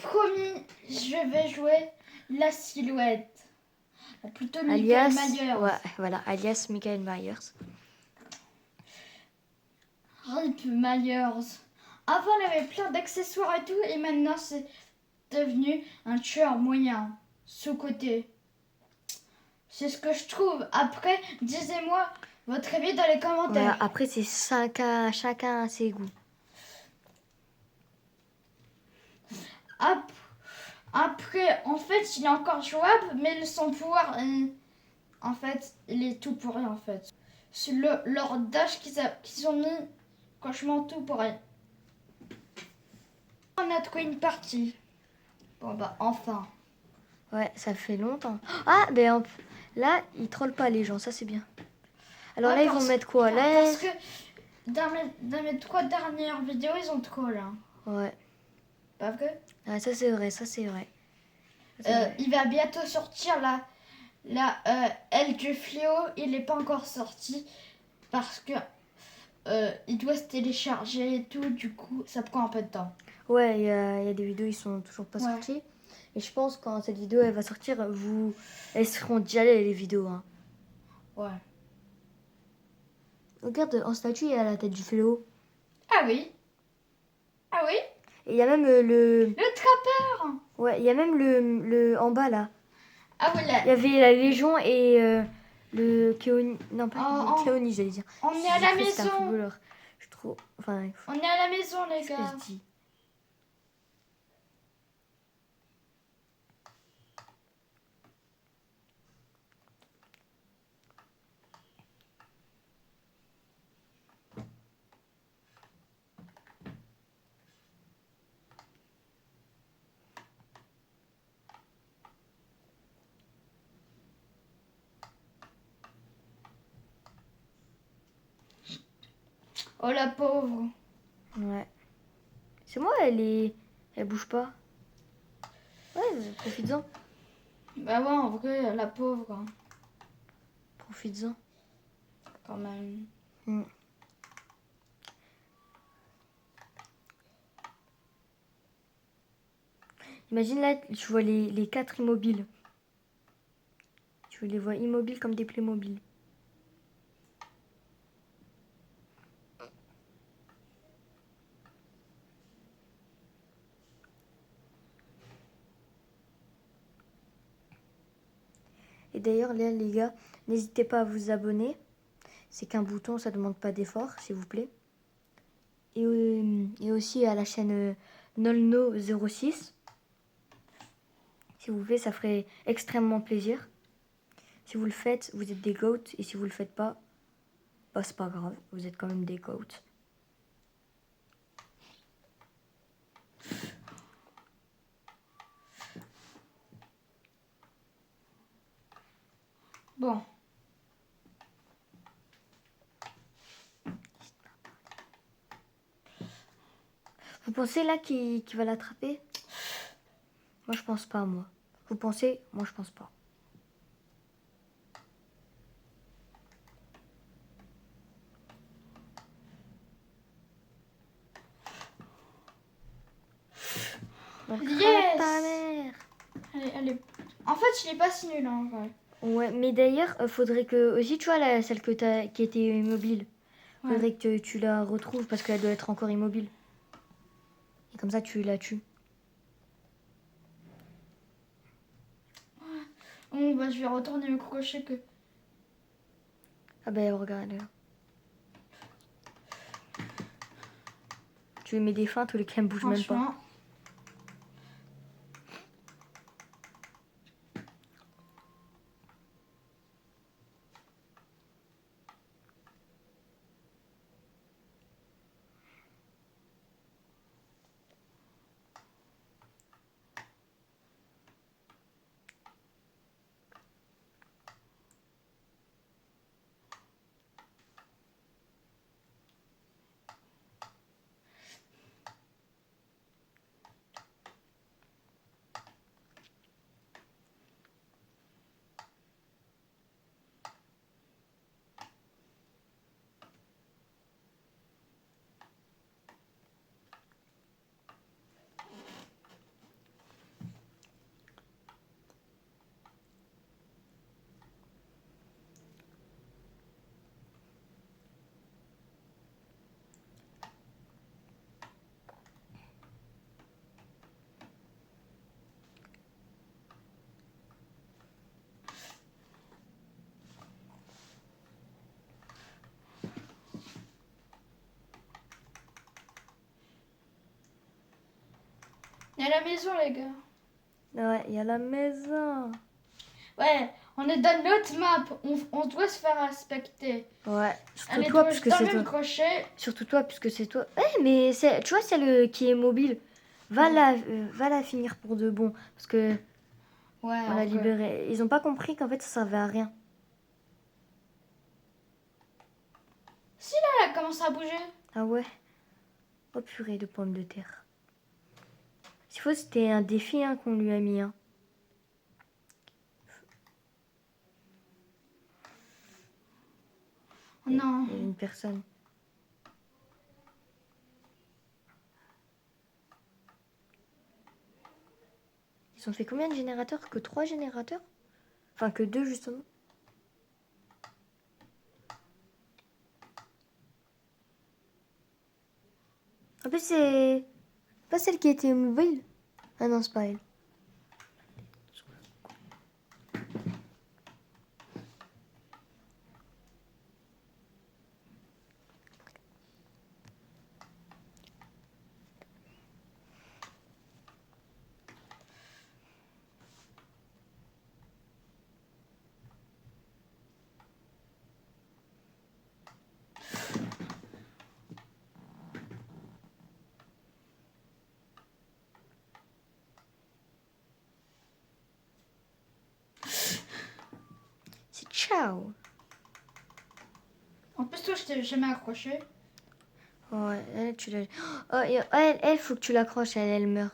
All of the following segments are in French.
promis, je vais jouer la silhouette. Plutôt Alias, Michael Myers. ouais, voilà, alias Michael Myers. Rip Myers. Avant, il avait plein d'accessoires et tout, et maintenant, c'est devenu un tueur moyen, sous-côté. C'est ce que je trouve. Après, disez-moi votre avis dans les commentaires. Voilà, après, c'est chacun à ses goûts. Après, en fait, il est encore jouable, mais son pouvoir, en fait, il est tout pour rien, en fait. C'est leur dash qu'ils ont mis, franchement, tout pour rien. On a trouvé une partie. Bon, bah, enfin. Ouais, ça fait longtemps. Ah, ben là, ils trollent pas les gens, ça c'est bien. Alors Ouais, là, ils vont mettre quoi là? Parce que dans mes 3 dernières vidéos, ils ont trop là. Ouais. Pas vrai? Ah, ça c'est vrai, ça c'est vrai. Il va bientôt sortir Elle du fléau. Il n'est pas encore sorti parce que il doit se télécharger et tout. Du coup, ça prend un peu de temps. Ouais, il y a des vidéos, ils sont toujours pas Ouais. sortis. Et je pense quand cette vidéo elle va sortir, elles seront déjà là, les vidéos. Hein. Ouais. Regarde, en statue, il y a la tête du fléau. Ah oui. Ah oui. Et il y a même Le trappeur. Ouais, il y a même le en bas là. Ah oui, là. Il y avait la Légion et le Kéoni. Non, pas Oh, le Kéoni, j'allais dire. On est à la C'est un maison. footballeur. Je trouve. Enfin, On est à la maison, les qu'est-ce que gars. je dis? Oh la pauvre. Ouais. C'est moi, elle bouge pas. Ouais, profites-en. Bah ouais, en vrai, la pauvre, Profites-en. quand même. Imagine là, tu vois les 4 immobiles. Tu les vois immobiles comme des Playmobil. Et d'ailleurs, là, les gars, n'hésitez pas à vous abonner. C'est qu'un bouton, ça demande pas d'effort, s'il vous plaît. Et aussi à la chaîne Nolno06. S'il vous plaît, ça ferait extrêmement plaisir. Si vous le faites, vous êtes des goats. Et si vous le faites pas, bah, c'est pas grave. Vous êtes quand même des goats. Bon. Vous pensez là qu'il va l'attraper? Moi, je pense pas, moi. Vous pensez? Moi, je pense pas. Yes. Ta mère. Allez. En fait, il est pas si nul, en vrai. Ouais, mais d'ailleurs, faudrait que aussi, tu vois, celle qui était immobile, faudrait que tu la retrouves parce qu'elle doit être encore immobile. Et comme ça, tu la tues. Bon, bah, je vais retourner me crocher que... Ah ben, regarde. Tu lui mets des feintes, tous les cas, elle bouge même pas. Franchement... Il y a la maison, les gars. Ouais, il y a la maison. Ouais, on est dans l'autre map. On doit se faire respecter. Ouais, surtout Allez, toi, toi, puisque dans c'est le même toi. crochet. Surtout toi, puisque c'est toi. Mais tu vois, celle qui est mobile, va la finir pour de bon. Parce que Ouais, on l'a ok. libérée. Ils ont pas compris qu'en fait, ça servait à rien. Si là, elle commence à bouger. Ah ouais. Oh purée de pommes de terre. S'il faut, c'était un défi hein, qu'on lui a mis. Hein. Non. Il y a une personne. Ils ont fait combien de générateurs? Que 3 générateurs? Enfin, que 2 justement. En plus, c'est pas celle qui était mobile. Ah non, c'est pas elle. C'est ciao. En plus, toi, je t'ai jamais accroché. Ouais, elle, tu l'as. Oh, et elle, faut que tu l'accroches, elle meurt.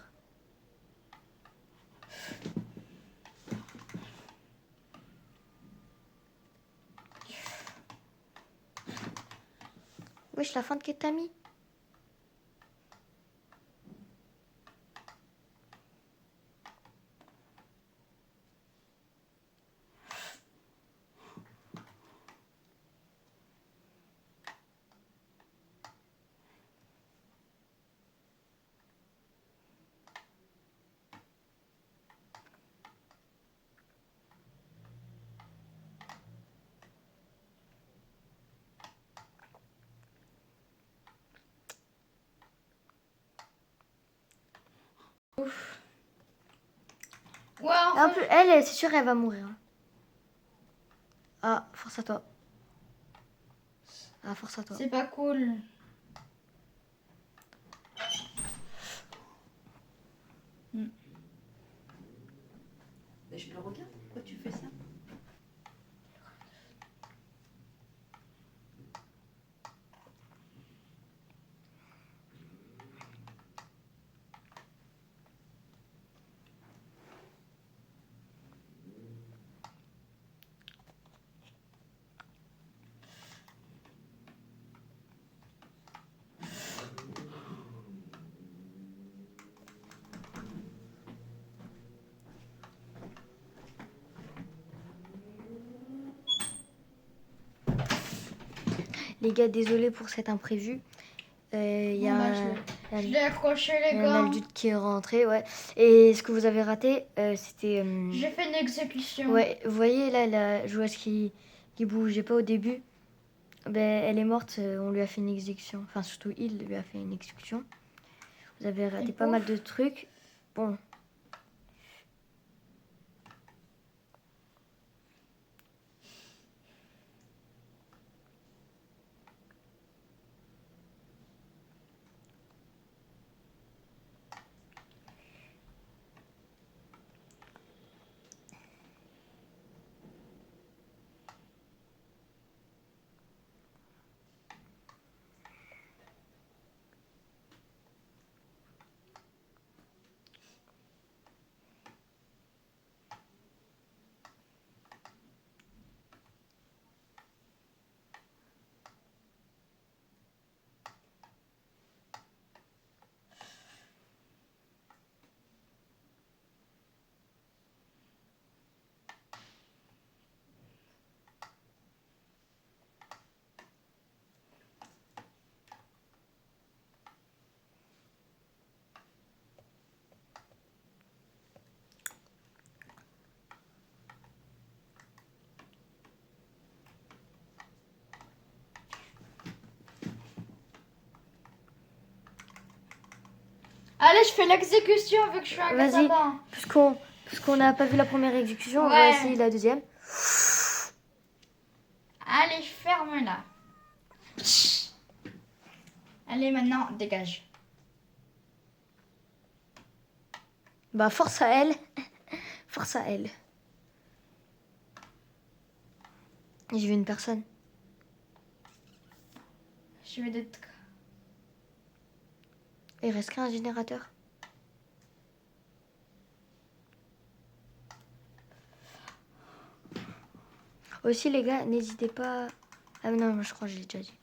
Wesh, la fin de Ketami. Ouais, Un enfin. peu, elle, c'est sûr, elle va mourir. Hein. Ah, force à toi. Ah, force à toi. C'est pas cool. Mais je le regarde, pourquoi tu fais ça? Les gars, désolé pour cet imprévu. Il y Bon, a bah, un, je l'ai accroché, il les y a un gars. adulte qui est rentré, ouais. Et ce que vous avez raté, c'était... J'ai fait une exécution. Ouais, vous voyez là, la joueuse qui bougeait pas au début, ben, elle est morte, on lui a fait une exécution. Enfin, surtout il lui a fait une exécution. Vous avez raté Et pas mal pouf. de trucs. Bon, Allez, je fais l'exécution vu que je suis un Vas-y. gamin. Puisqu'on n'a pas vu la première exécution, on va Ouais. essayer la deuxième. Allez, ferme-la. Allez, maintenant, dégage. Bah, force à elle. Force à elle. J'ai vu une personne. Je vais d'être... Il reste qu'un générateur. Aussi, les gars, n'hésitez pas... Ah non, je crois que je l'ai déjà dit.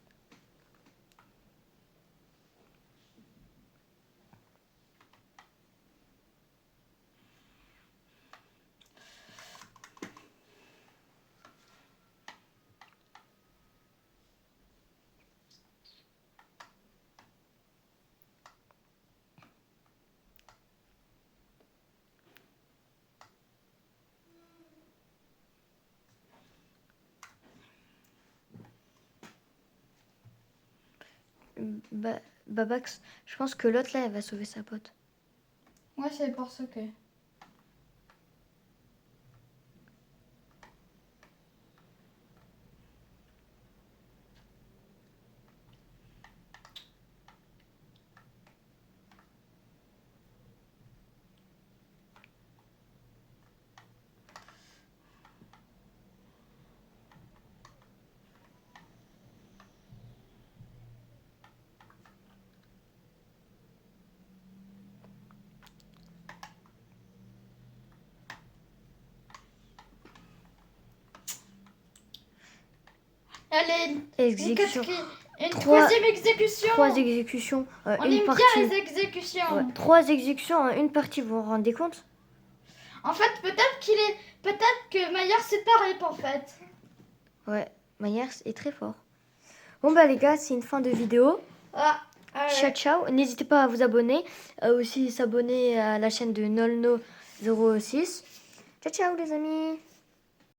Babax, je pense que l'autre là, elle va sauver sa pote. Ouais, c'est pour ça que... Allez, Exécution. une Trois- troisième exécution. 3 exécutions, On une aime partie. bien les exécutions. Ouais, 3 exécutions en une partie, vous vous rendez compte? En fait, peut-être que Maillard c'est pareil en fait. Ouais, Myers est très fort. Bon bah les gars, c'est une fin de vidéo. Ah, allez. Ciao ciao. N'hésitez pas à vous abonner. Aussi s'abonner à la chaîne de Nolno06. Ciao ciao les amis.